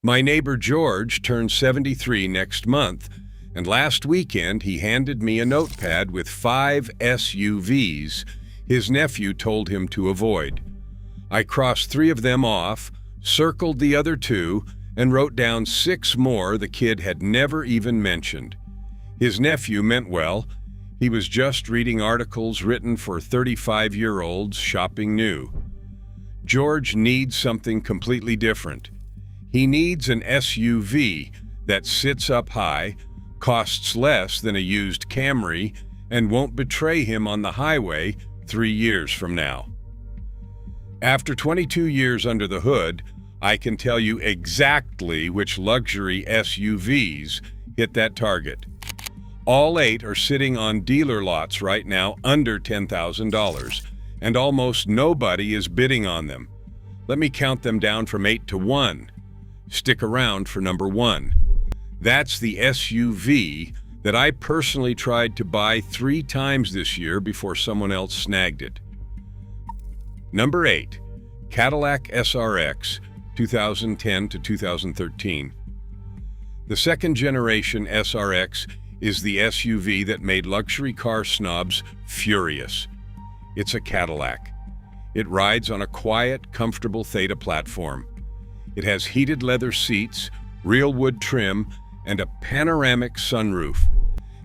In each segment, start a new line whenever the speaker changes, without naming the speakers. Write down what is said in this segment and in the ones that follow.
My neighbor George turns 73 next month, and last weekend he handed me a notepad with 5 SUVs his nephew told him to avoid. I crossed 3 of them off, circled the other 2, and wrote down 6 more the kid had never even mentioned. His nephew meant well. He was just reading articles written for 35-year-olds shopping new. George needs something completely different. He needs an SUV that sits up high, costs less than a used Camry, and won't betray him on the highway 3 years from now. After 22 years under the hood, I can tell you exactly which luxury SUVs hit that target. All 8 are sitting on dealer lots right now under $10,000, and almost nobody is bidding on them. Let me count them down from 8 to 1. Stick around for number 1. That's the SUV that I personally tried to buy 3 times this year before someone else snagged it. Number 8, Cadillac SRX, 2010 to 2013. The second generation SRX is the SUV that made luxury car snobs furious. It's a Cadillac. It rides on a quiet, comfortable Theta platform. It has heated leather seats, real wood trim, and a panoramic sunroof.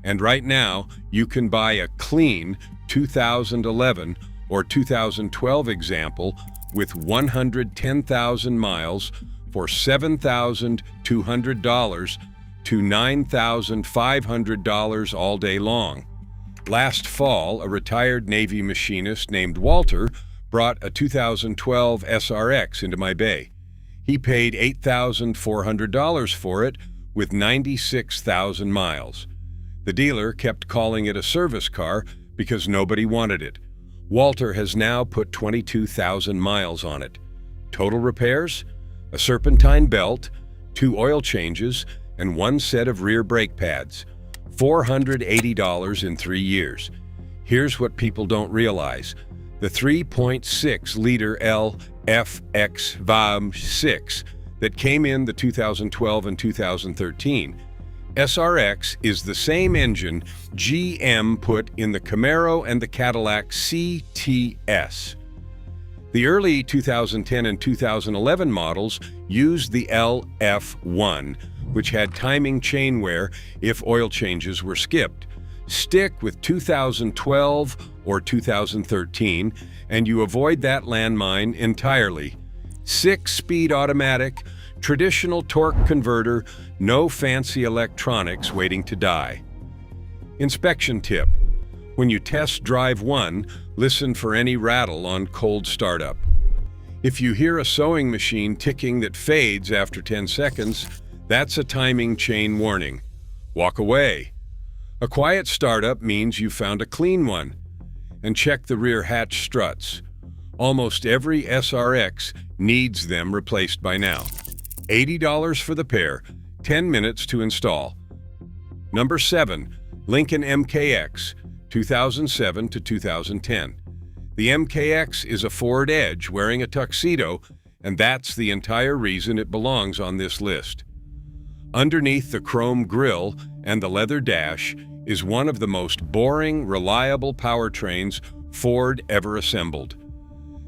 And right now, you can buy a clean 2011 or 2012 example with 110,000 miles for $7,200 to $9,500 all day long. Last fall, a retired Navy machinist named Walter brought a 2012 SRX into my bay. He paid $8,400 for it with 96,000 miles. The dealer kept calling it a service car because nobody wanted it. Walter has now put 22,000 miles on it. Total repairs? A serpentine belt, 2 oil changes, and 1 set of rear brake pads. $480 in 3 years. Here's what people don't realize. The 3.6-liter LFX6 that came in the 2012 and 2013. SRX is the same engine GM put in the Camaro and the Cadillac CTS. The early 2010 and 2011 models used the LF1, which had timing chain wear if oil changes were skipped. Stick with 2012 or 2013, and you avoid that landmine entirely. 6-speed automatic, traditional torque converter, no fancy electronics waiting to die. Inspection tip. When you test drive one, listen for any rattle on cold startup. If you hear a sewing machine ticking that fades after 10 seconds, that's a timing chain warning. Walk away. A quiet startup means you found a clean one. And check the rear hatch struts. Almost every SRX needs them replaced by now. $80 for the pair, 10 minutes to install. Number 7, Lincoln MKX, 2007 to 2010. The MKX is a Ford Edge wearing a tuxedo, and that's the entire reason it belongs on this list. Underneath the chrome grille and the leather dash is one of the most boring, reliable powertrains Ford ever assembled.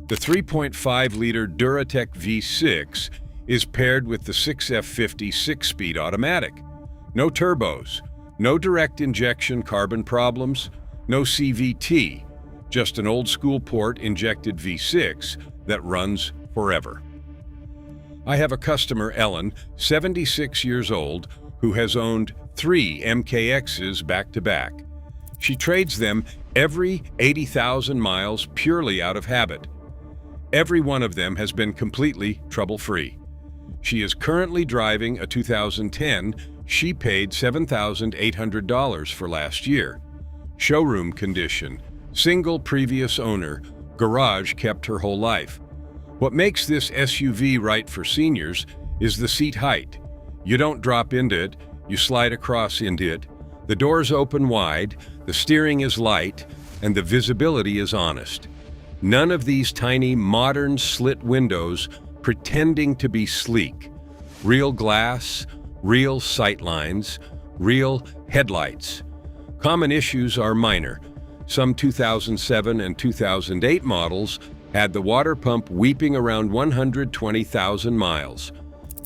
The 3.5-liter Duratec V6 is paired with the 6F50 6-speed automatic. No turbos, no direct injection carbon problems, no CVT, just an old-school port-injected V6 that runs forever. I have a customer, Ellen, 76 years old, who has owned 3 MKXs back-to-back. She trades them every 80,000 miles purely out of habit. Every one of them has been completely trouble-free. She is currently driving a 2010 she paid $7,800 for last year. Showroom condition, single previous owner, garage kept her whole life. What makes this SUV right for seniors is the seat height. You don't drop into it, you slide across into it. The doors open wide, the steering is light, and the visibility is honest. None of these tiny modern slit windows pretending to be sleek. real glass, real sightlines, real headlights. Common issues are minor. Some 2007 and 2008 models had the water pump weeping around 120,000 miles.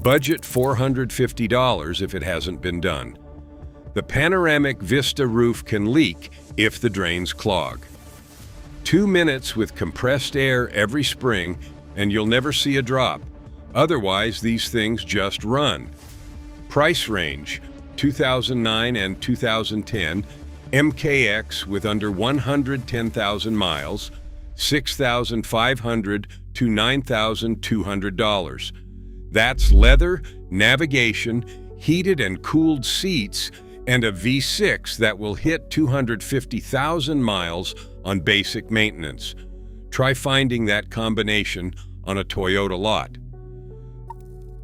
Budget $450 if it hasn't been done. The panoramic vista roof can leak if the drains clog. 2 minutes with compressed air every spring and you'll never see a drop. Otherwise, these things just run. Price range: 2009 and 2010 MKX with under 110,000 miles, $6,500 to $9,200. That's leather, navigation, heated and cooled seats, and a V6 that will hit 250,000 miles on basic maintenance. Try finding that combination on a Toyota lot.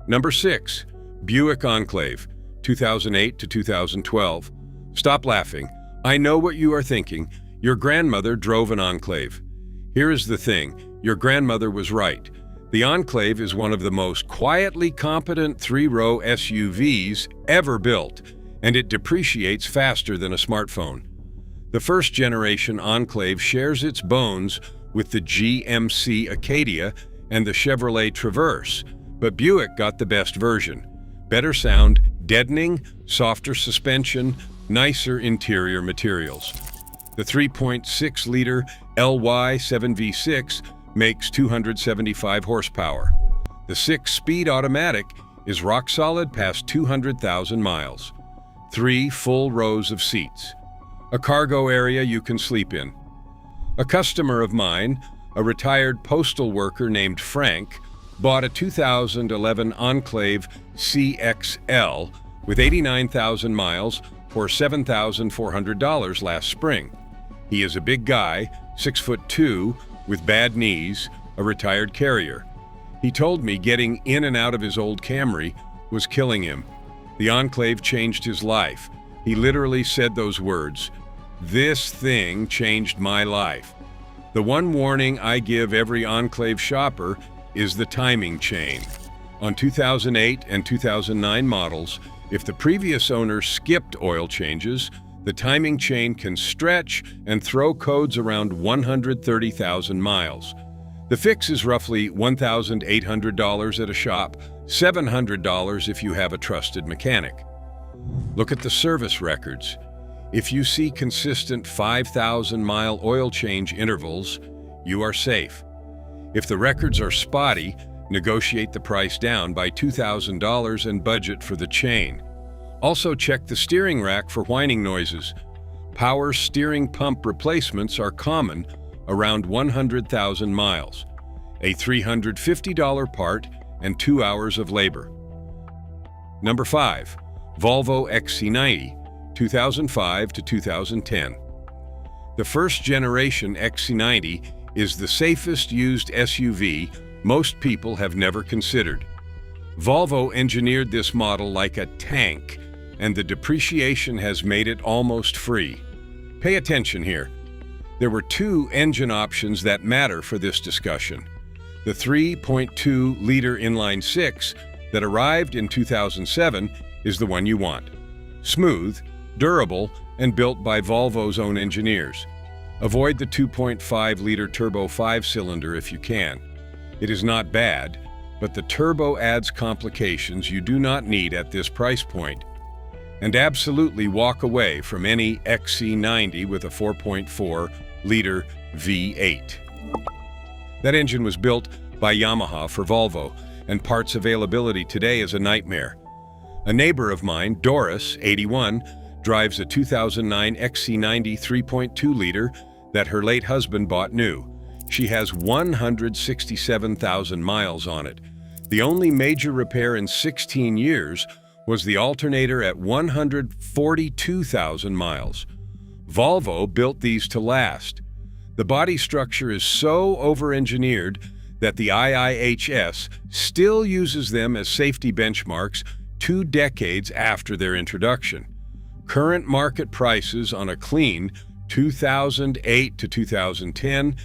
Number 6. Buick Enclave, 2008 to 2012. Stop laughing. I know what you are thinking. Your grandmother drove an Enclave. Here is the thing. Your grandmother was right. The Enclave is one of the most quietly competent 3-row SUVs ever built, and it depreciates faster than a smartphone. The first-generation Enclave shares its bones with the GMC Acadia and the Chevrolet Traverse, but Buick got the best version. Better sound, deadening, softer suspension, nicer interior materials. The 3.6-liter LY7V6 makes 275 horsepower. The 6-speed automatic is rock solid past 200,000 miles. 3 full rows of seats. A cargo area you can sleep in. A customer of mine, a retired postal worker named Frank, bought a 2011 Enclave CXL with 89,000 miles for $7,400 last spring. He is a big guy, 6'2", with bad knees, a retired carrier. He told me getting in and out of his old Camry was killing him. The Enclave changed his life. He literally said those words, "This thing changed my life." The one warning I give every Enclave shopper is the timing chain. On 2008 and 2009 models, if the previous owner skipped oil changes, the timing chain can stretch and throw codes around 130,000 miles. The fix is roughly $1,800 at a shop, $700 if you have a trusted mechanic. Look at the service records. If you see consistent 5,000-mile oil change intervals, you are safe. If the records are spotty, negotiate the price down by $2,000 and budget for the chain. Also check the steering rack for whining noises. Power steering pump replacements are common around 100,000 miles. A $350 part and 2 hours of labor. Number 5. Volvo XC90, 2005 to 2010. The first generation XC90 is the safest used SUV most people have never considered. Volvo engineered this model like a tank, and the depreciation has made it almost free. Pay attention here. There were 2 engine options that matter for this discussion. The 3.2-liter inline-6 that arrived in 2007 is the one you want. Smooth, durable, and built by Volvo's own engineers. Avoid the 2.5-liter turbo 5-cylinder if you can. It is not bad, but the turbo adds complications you do not need at this price point. And absolutely walk away from any XC90 with a 4.4-liter V8. That engine was built by Yamaha for Volvo, and parts availability today is a nightmare. A neighbor of mine, Doris, 81, drives a 2009 XC90 3.2-liter that her late husband bought new. She has 167,000 miles on it. The only major repair in 16 years was the alternator at 142,000 miles. Volvo built these to last. The body structure is so over-engineered that the IIHS still uses them as safety benchmarks 2 decades after their introduction. Current market prices on a clean 2008 to 2010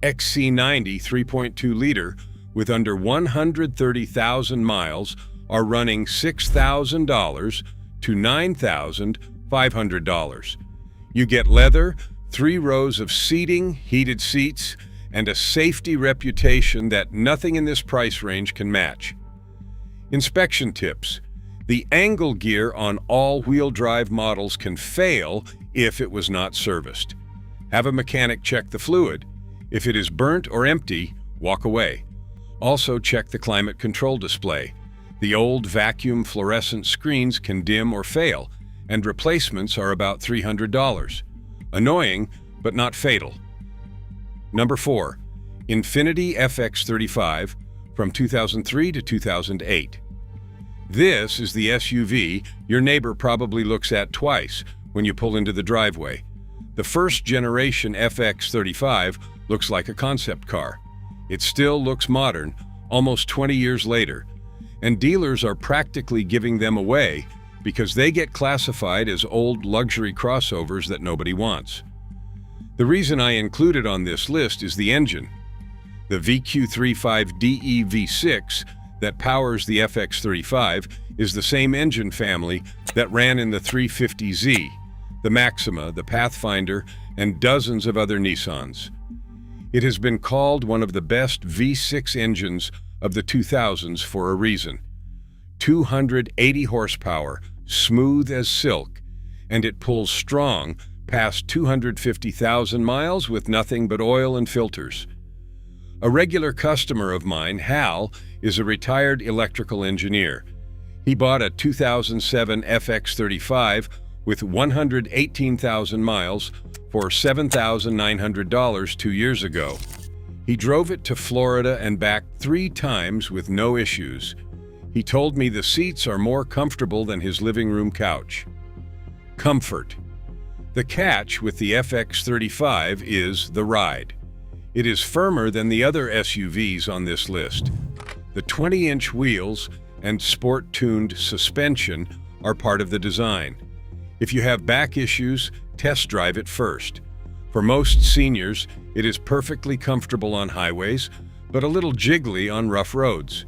XC90 3.2-liter with under 130,000 miles are running $6,000 to $9,500. You get leather, 3 rows of seating, heated seats, and a safety reputation that nothing in this price range can match. Inspection tips. The angle gear on all-wheel drive models can fail if it was not serviced. Have a mechanic check the fluid. If it is burnt or empty, walk away. Also check the climate control display. The old vacuum fluorescent screens can dim or fail, and replacements are about $300. Annoying, but not fatal. Number 4. Infiniti FX35 from 2003 to 2008. This is the SUV your neighbor probably looks at twice when you pull into the driveway. The first generation FX35 looks like a concept car. It still looks modern, almost 20 years later, and dealers are practically giving them away because they get classified as old luxury crossovers that nobody wants. The reason I include it on this list is the engine. The VQ35DE V6 that powers the FX35 is the same engine family that ran in the 350Z, the Maxima, the Pathfinder, and dozens of other Nissans. It has been called one of the best V6 engines of the 2000s for a reason. 280 horsepower, smooth as silk, and it pulls strong past 250,000 miles with nothing but oil and filters. A regular customer of mine, Hal, is a retired electrical engineer. He bought a 2007 FX35 with 118,000 miles for $7,900 2 years ago. He drove it to Florida and back 3 times with no issues. He told me the seats are more comfortable than his living room couch. Comfort. The catch with the FX35 is the ride. It is firmer than the other SUVs on this list. The 20-inch wheels and sport-tuned suspension are part of the design. If you have back issues, test drive it first. For most seniors, it is perfectly comfortable on highways, but a little jiggly on rough roads.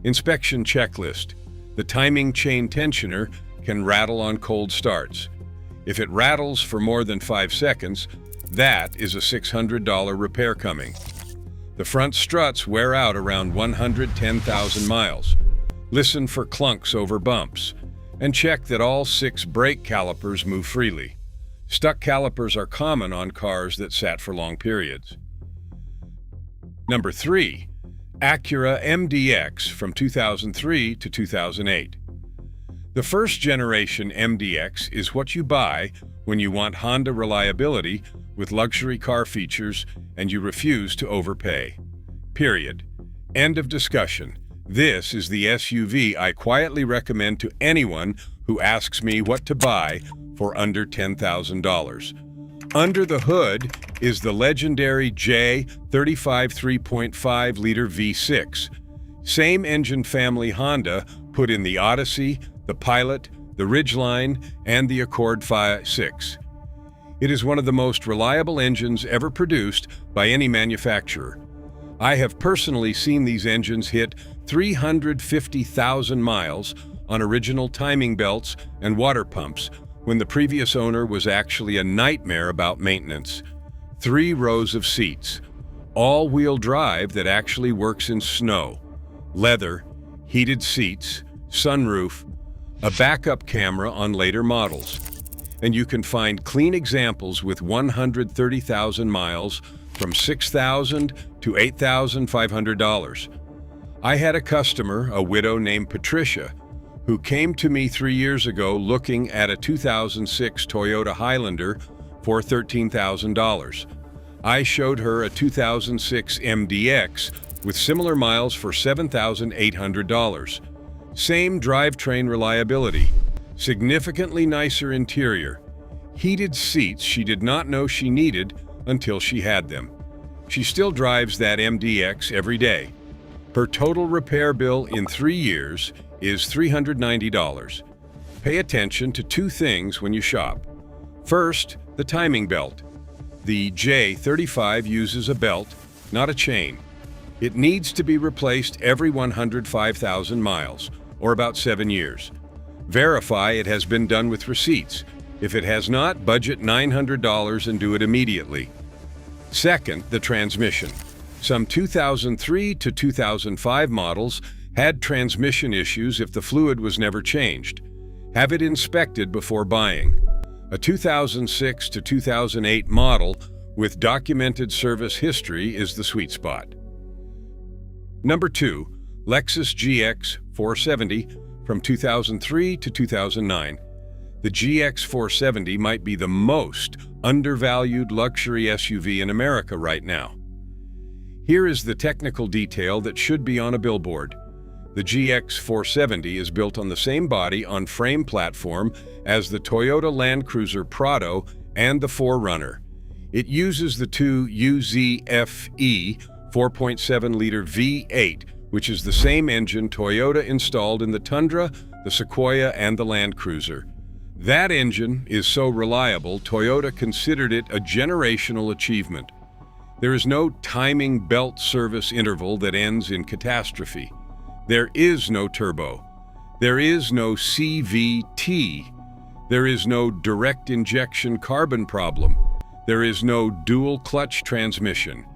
Inspection checklist. The timing chain tensioner can rattle on cold starts. If it rattles for more than 5 seconds, that is a $600 repair coming. The front struts wear out around 110,000 miles. Listen for clunks over bumps, and check that all 6 brake calipers move freely. Stuck calipers are common on cars that sat for long periods. Number 3. Acura MDX from 2003 to 2008. The first generation MDX is what you buy when you want Honda reliability with luxury car features and you refuse to overpay. Period. End of discussion. This is the SUV I quietly recommend to anyone who asks me what to buy for under $10,000. Under the hood is the legendary J35 3.5-liter V6. Same engine family Honda put in the Odyssey, the Pilot, the Ridgeline, and the Accord 5.6. It is one of the most reliable engines ever produced by any manufacturer. I have personally seen these engines hit 350,000 miles on original timing belts and water pumps when the previous owner was actually a nightmare about maintenance. 3 rows of seats, all-wheel drive that actually works in snow, leather, heated seats, sunroof, a backup camera on later models. And you can find clean examples with 130,000 miles from $6,000 to $8,500. I had a customer, a widow named Patricia, who came to me 3 years ago looking at a 2006 Toyota Highlander for $13,000. I showed her a 2006 MDX with similar miles for $7,800. Same drivetrain reliability, significantly nicer interior, heated seats she did not know she needed until she had them. She still drives that MDX every day. Her total repair bill in 3 years is $390. Pay attention to 2 things when you shop. First, the timing belt. The J35 uses a belt, not a chain. It needs to be replaced every 105,000 miles, or about 7 years. Verify it has been done with receipts. If it has not, budget $900 and do it immediately. Second, the transmission. Some 2003 to 2005 models had transmission issues if the fluid was never changed. Have it inspected before buying. A 2006 to 2008 model with documented service history is the sweet spot. Number 2, Lexus GX 470 from 2003 to 2009. The GX 470 might be the most undervalued luxury SUV in America right now. Here is the technical detail that should be on a billboard. The GX 470 is built on the same body on frame platform as the Toyota Land Cruiser Prado and the 4Runner. It uses the 2UZFE 4.7-liter V8, which is the same engine Toyota installed in the Tundra, the Sequoia, and the Land Cruiser. That engine is so reliable, Toyota considered it a generational achievement. There is no timing belt service interval that ends in catastrophe. There is no turbo. There is no CVT. There is no direct injection carbon problem. There is no dual clutch transmission.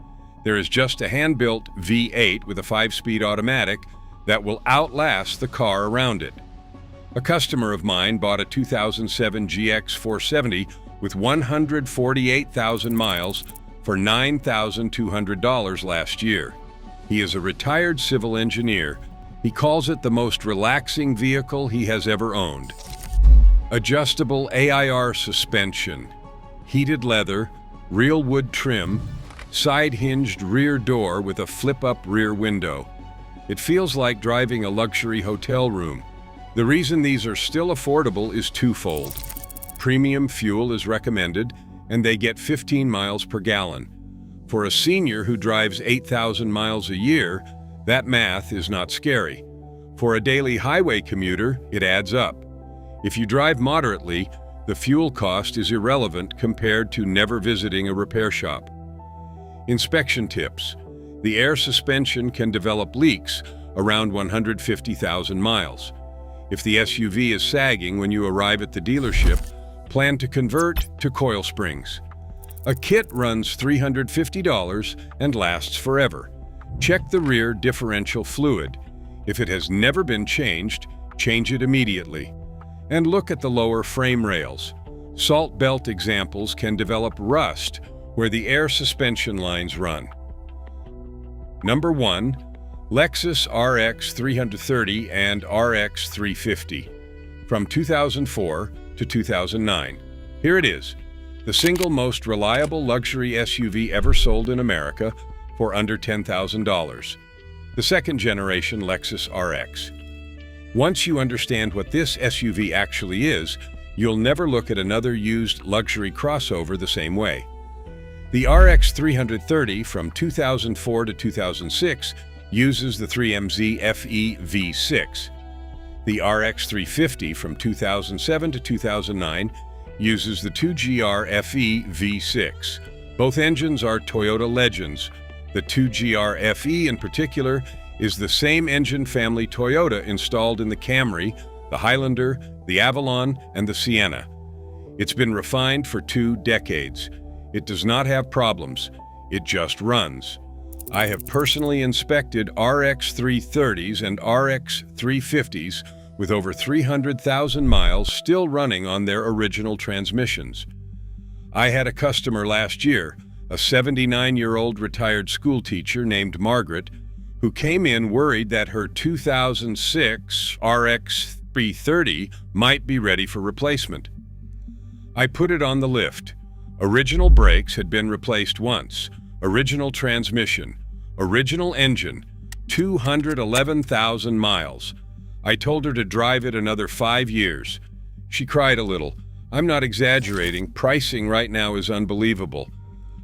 There is just a hand-built V8 with a 5-speed automatic that will outlast the car around it. A customer of mine bought a 2007 GX 470 with 148,000 miles for $9,200 last year. He is a retired civil engineer. He calls it the most relaxing vehicle he has ever owned. Adjustable AIR suspension, heated leather, real wood trim, side-hinged rear door with a flip-up rear window. It feels like driving a luxury hotel room. The reason these are still affordable is twofold. Premium fuel is recommended, and they get 15 miles per gallon. For a senior who drives 8,000 miles a year, that math is not scary. For a daily highway commuter, it adds up. If you drive moderately, the fuel cost is irrelevant compared to never visiting a repair shop. Inspection tips. The air suspension can develop leaks around 150,000 miles. If the SUV is sagging when you arrive at the dealership, plan to convert to coil springs. A kit runs $350 and lasts forever. Check the rear differential fluid. If it has never been changed, change it immediately. And look at the lower frame rails. Salt belt examples can develop rust where the air suspension lines run. Number 1, Lexus RX 330 and RX 350 from 2004 to 2009. Here it is, the single most reliable luxury SUV ever sold in America for under $10,000. The second generation Lexus RX. Once you understand what this SUV actually is, you'll never look at another used luxury crossover the same way. The RX 330 from 2004 to 2006 uses the 3MZ FE V6. The RX 350 from 2007 to 2009 uses the 2GR FE V6. Both engines are Toyota legends. The 2GR FE in particular is the same engine family Toyota installed in the Camry, the Highlander, the Avalon, and the Sienna. It's been refined for 2 decades. It does not have problems. It just runs. I have personally inspected RX 330s and RX 350s with over 300,000 miles still running on their original transmissions. I had a customer last year, a 79-year-old retired school teacher named Margaret, who came in worried that her 2006 RX 330 might be ready for replacement. I put it on the lift. Original brakes had been replaced once, original transmission, original engine, 211,000 miles. I told her to drive it another 5 years. She cried a little. I'm not exaggerating, pricing right now is unbelievable.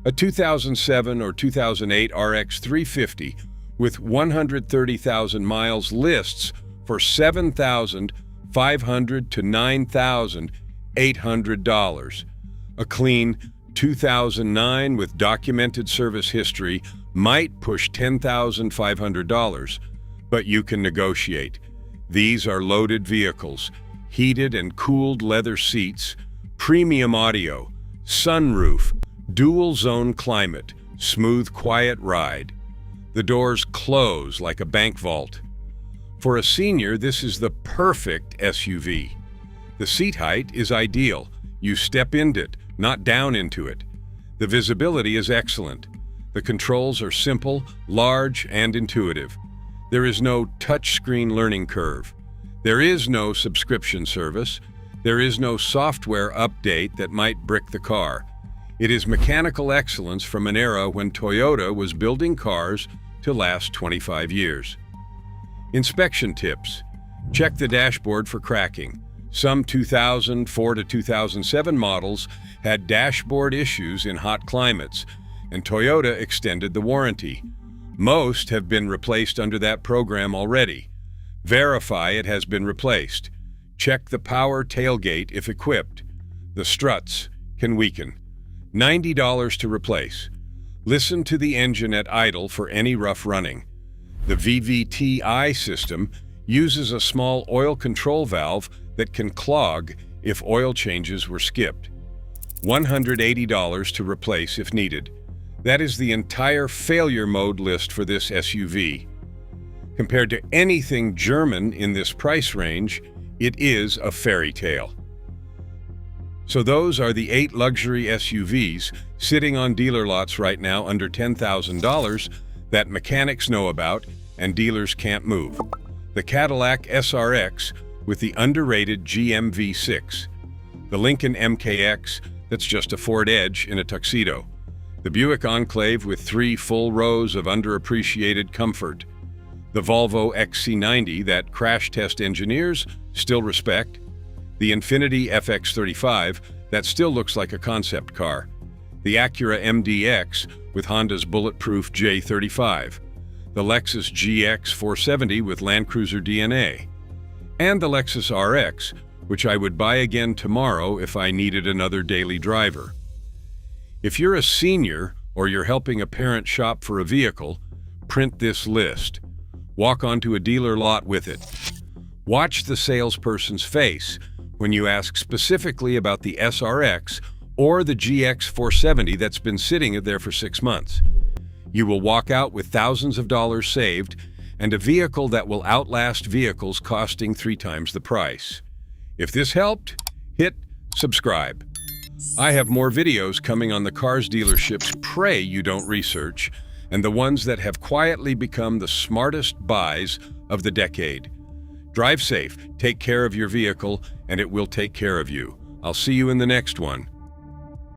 A 2007 or 2008 RX 350 with 130,000 miles lists for $7,500 to $9,800. A clean 2009 with documented service history might push $10,500, but you can negotiate. These are loaded vehicles, heated and cooled leather seats, premium audio, sunroof, dual-zone climate, smooth, quiet ride. The doors close like a bank vault. For a senior, this is the perfect SUV. The seat height is ideal. You step into it, not down into it. The visibility is excellent. The controls are simple, large, and intuitive. There is no touchscreen learning curve. There is no subscription service. There is no software update that might brick the car. It is mechanical excellence from an era when Toyota was building cars to last 25 years. Inspection tips. Check the dashboard for cracking. Some 2004 to 2007 models had dashboard issues in hot climates, and Toyota extended the warranty. Most have been replaced under that program already. Verify it has been replaced. Check the power tailgate if equipped. The struts can weaken. $90 to replace. Listen to the engine at idle for any rough running. The VVT-I system uses a small oil control valve that can clog if oil changes were skipped. $180 to replace if needed. That is the entire failure mode list for this SUV. Compared to anything German in this price range, it is a fairy tale. So those are the 8 luxury SUVs sitting on dealer lots right now under $10,000 that mechanics know about and dealers can't move. The Cadillac SRX with the underrated GM V6. The Lincoln MKX that's just a Ford Edge in a tuxedo. The Buick Enclave with 3 full rows of underappreciated comfort. The Volvo XC90 that crash test engineers still respect. The Infiniti FX35 that still looks like a concept car. The Acura MDX with Honda's bulletproof J35. The Lexus GX 470 with Land Cruiser DNA. And the Lexus RX, which I would buy again tomorrow if I needed another daily driver. If you're a senior or you're helping a parent shop for a vehicle, print this list. Walk onto a dealer lot with it. Watch the salesperson's face when you ask specifically about the SRX or the GX 470 that's been sitting there for 6 months. You will walk out with thousands of dollars saved and a vehicle that will outlast vehicles costing 3 times the price. If this helped, hit subscribe. I have more videos coming on the cars dealerships pray you don't research, and the ones that have quietly become the smartest buys of the decade. Drive safe, take care of your vehicle, and it will take care of you. I'll see you in the next one.